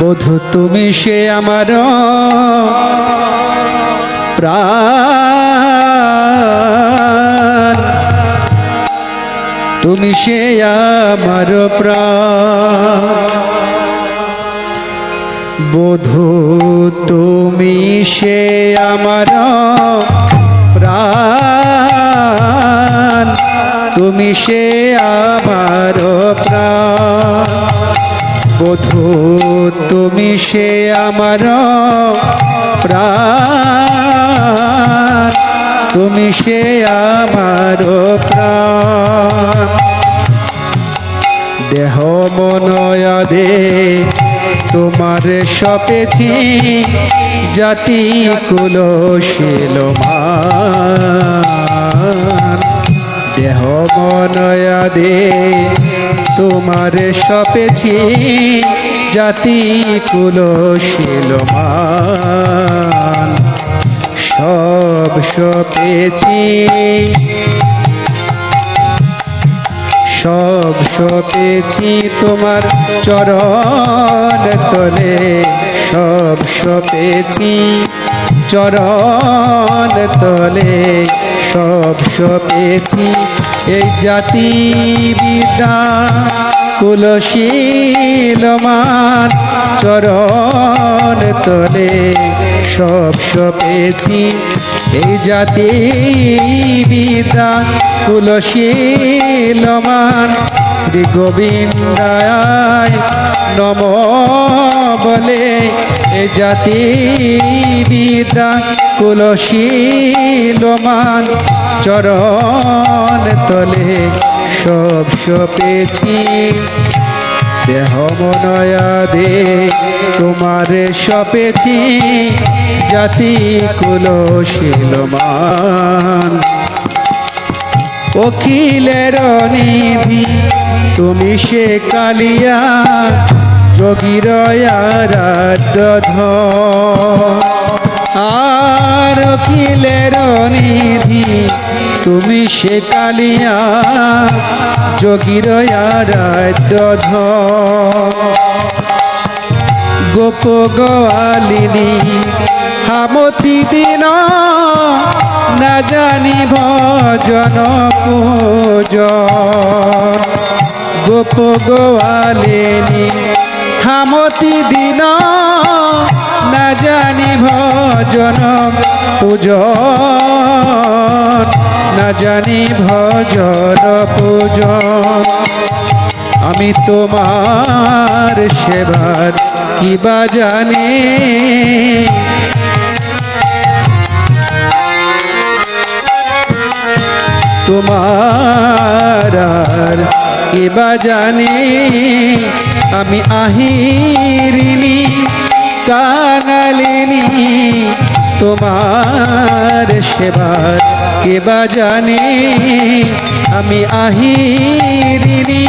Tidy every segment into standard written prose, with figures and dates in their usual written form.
বধূ তুমি সে আমার প্রাণ, তুমি সে আমার প্রাণ। বধূ তুমি সে আমার প্রাণ, তুমি সে আমার প্রাণ। বধূ তুমি সে আমার প্রাণ, তুমি সে আমার প্রাণ। দেহ মনয়াদে তোমার সপেছি, জাতি কুল শীলমান। দেহ মনয়াদে তোমার সপেছি, জাতি কুল শীলমান। সব সপেছি, সব সপেছি তোমার চরণ তলে। সব সপেছি চরণ তলে, সব সপেছি এই জাতি বিদ্যা কুলশীলমান। চরণ তলে সব সপেছি এই জাতি বিদ্যা কুলশীলমান। শ্রী গোবিন্দায় নম বলে এ জাতি বিদ্যা কুলশীলমান। চরণ তলে সব সপেছি, দেহ মনয়াদে তোমার সপেছি, জাতি কুলশীলমান। অখিলের নিধি তুমি সে কালিয়া, যোগীর আরাধ্য ধন। আর অখিলের নিধি তুমি সে কালিয়া, যোগীর আরাধ্য ধন। গোপ গোয়ালিনী হামতি দিন, না জানি ভজন পূজন। গোপ গোয়ালিনী হামতি দিন, না জানি ভজন পূজন। না জানি ভজন পূজন। আমি তোমার সেবার কিবা জানি, তোমার কিবা জানি। আমি আহিরিনী কাঙালিনী, তোমার সেবার কিবা জানি। আমি আহিরিনী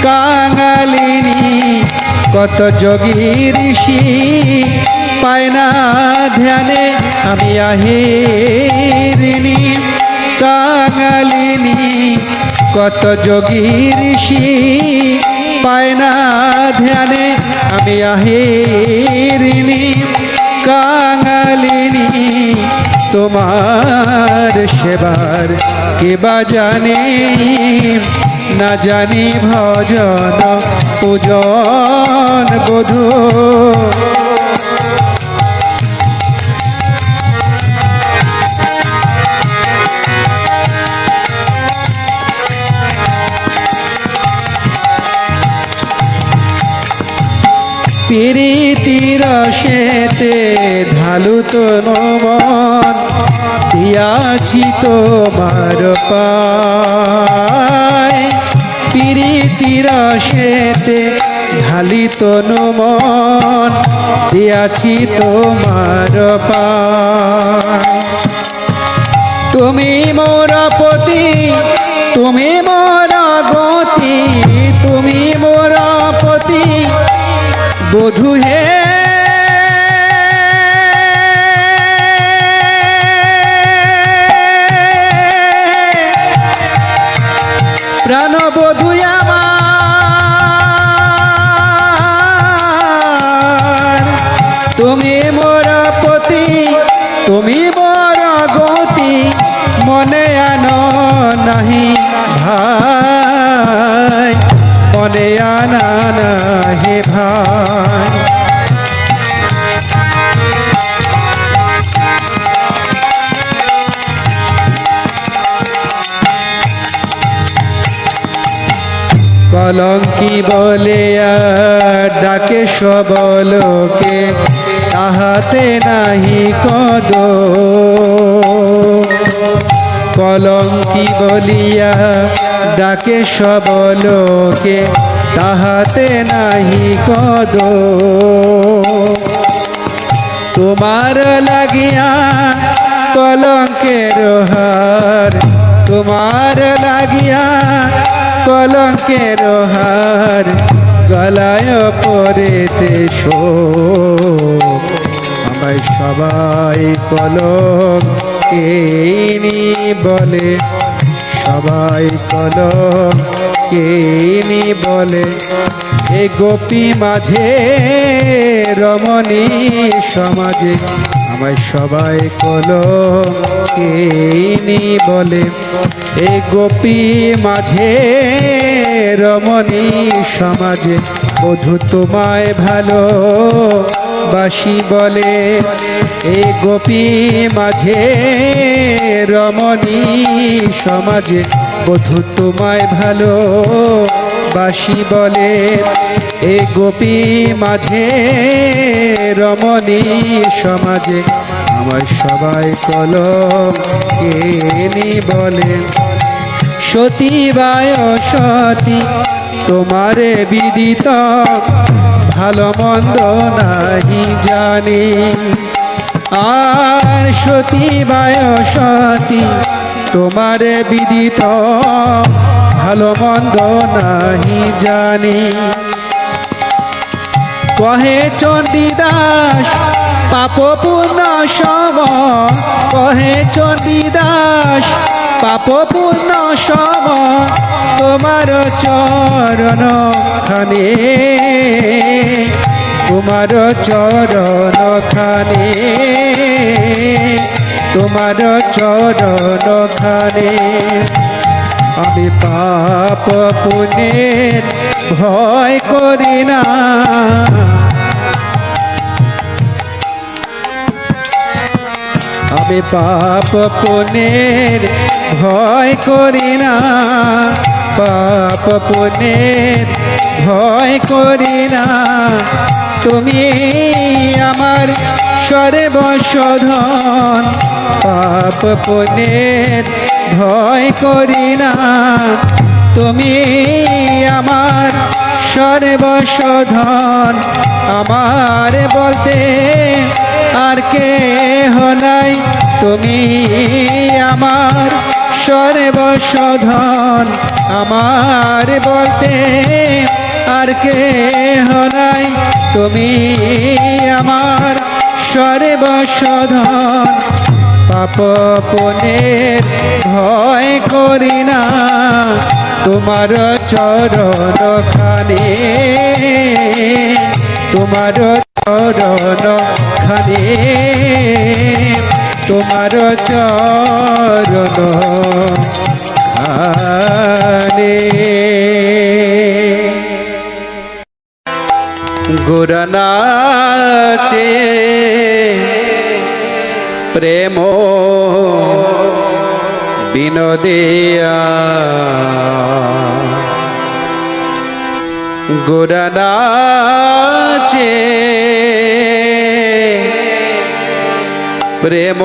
কাঙালিনী, কত যোগী ঋষি পায় না ধ্যানে। আমি আহিরিনী কাঙালিনী, কত যোগী ঋষি পায় না ধ্যানে। আমি আহিরিনী কাঙালিনী, তোমার সেবার কিবা জানি। না জানি ভজন পূজন বধূ। প্রীতির রসেতে ঢালু তনু মন, দিয়াছি তোমার পায়। প্রীতির রসেতে ঢালি তনু মন, দিয়াছি তোমার পায়। তুমি মোর পতি, তুমি মোর গতি, তুমি মোর পতি বধূ হে। প্রাণবধূ আমার তুমি বড় গতি মনে আনো নাহি ভাই, মনে আনা নাহি ভাই। কলঙ্কি বলে ডাকে সবলকে, তাহাতে নাহি কদ। কলঙ্কি বলিয়া ডাকে সবলকে, তাহাতে নাহি কদ। তোমার লাগিয়া কলঙ্কের হার, তোমার লাগিয়া কলঙ্কের হার, গলায় পরেতে শোক। আমায় সবাই কলঙ্কিনী বলে, সবাই কলঙ্কিনী বলে। এ গোপী মাঝে রমণী সমাজে, আমায় সবাই কলঙ্কিনী বলে। এ গোপী মাঝে রমণী সমাজে, বধূ তোমায় ভালো বাসি বলে। এ গোপী মাঝে রমণী সমাজে, বধূ তোমায় ভালো বাসি বলে। এ গোপী মাঝে রমণী সমাজে, আমায় সবাই কলঙ্কিনী বলে। সতী বায় সতী তোমারে বিদিত, ভালো মন্দ নাহি জানি। আর সতী বায় সতী তোমারে বিদিত, ভালো মন্দ নাহি জানি। কহে চণ্ডীদাস পাপ পুণ্য সম, কহে চণ্ডীদাস পাপ পুণ্য সম। তোমার চরণ খানে, তোমার চরণ খানে, তোমার চরণ খানে। আমি পাপ পুণ্যের ভয় করি না, আমি পাপ পুণ্যের ভয় করি না, পাপ পুণ্যের ভয় করি না। তুমি আমার সর্বশোধন, পাপ পুণ্যের ভয় করি না। তুমি আমার সর্বশোধন, আমার বলতে আর কেহ নাই। তুমি আমার সর্বশোধন, আমার বলতে আর কেহ নাই। তুমি আমার সর্বশোধন, পাপ পুণ্যের ভয় করি না। তোমার চরণ খানে, তোমার চরণ খানে, তোমার চরণ খানে। গোরা নাচে প্রেম বিনোদিয়া, গোরা নাচে প্রেম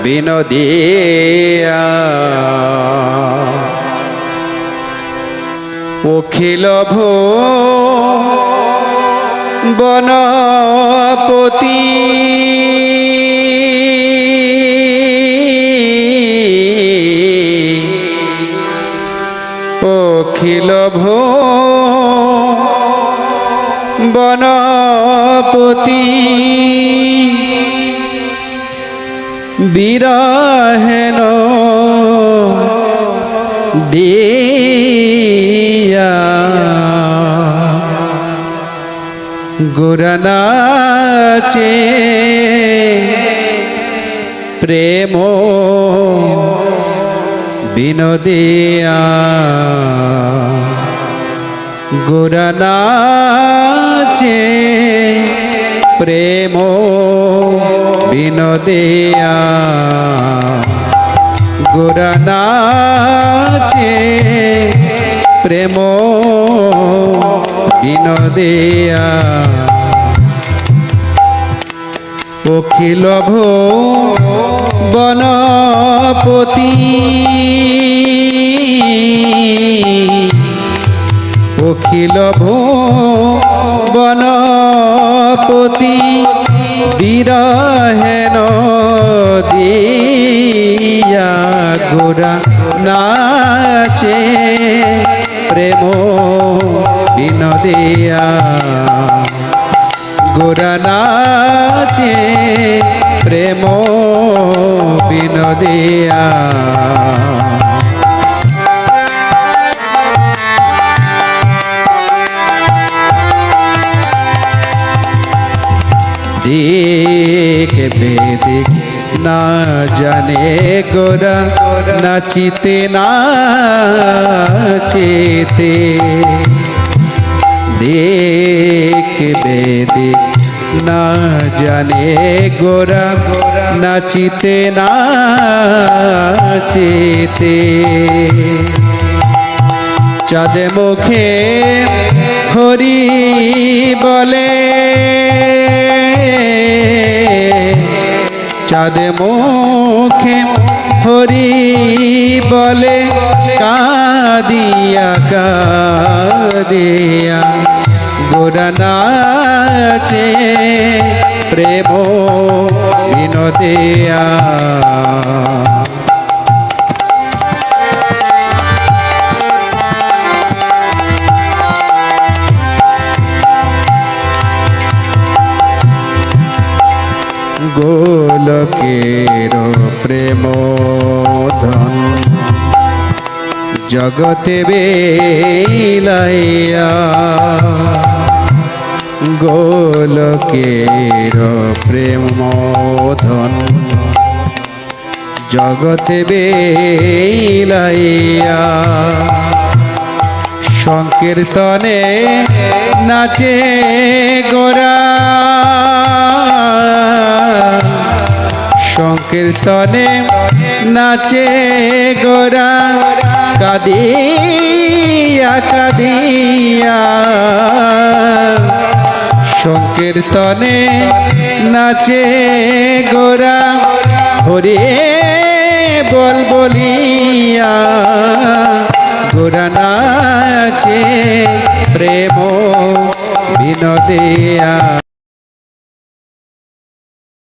বিনোদিয়া। অখিল বনপতি অখিল বনপতি বিরহেন দিয়া গোরা নাচে প্রেম বিনোদিয়া গোরা নাচে প্রেম বিনোদিয়া গোরা নাচে প্রেম বিনোদিয়া অখিল বনপতি অখিল বনপতি বিরহেন দিয়া গোরা নাচে প্রেম বিনোদিয়া গোরা নাচে প্রেম বিনোদিয়া দিক বেদিক না জানে গোরা নাচিতে নাচিতে দিক বেদিক না জানে গোরা নাচিতে নাচিতে চাঁদে মুখে হরি বলে চাঁদে মুখে হরি বলে কাঁদিয়া কাঁদিয়া গোরা নাচে প্রেম বিনোদিয়া গোলকের প্রেম ধন জগতে বিলাইয়া গোলকের প্রেম ধন জগতে বিলাইয়া সংকীর্তনে নাচে গোরা সংকীর্তনে নাচে গোরা কাঁদিয়া কাঁদিয়া সংকীর্তনে নাচে গোরা হরে বল বলিয়া গোরা নাচে প্রেম বিনোদিয়া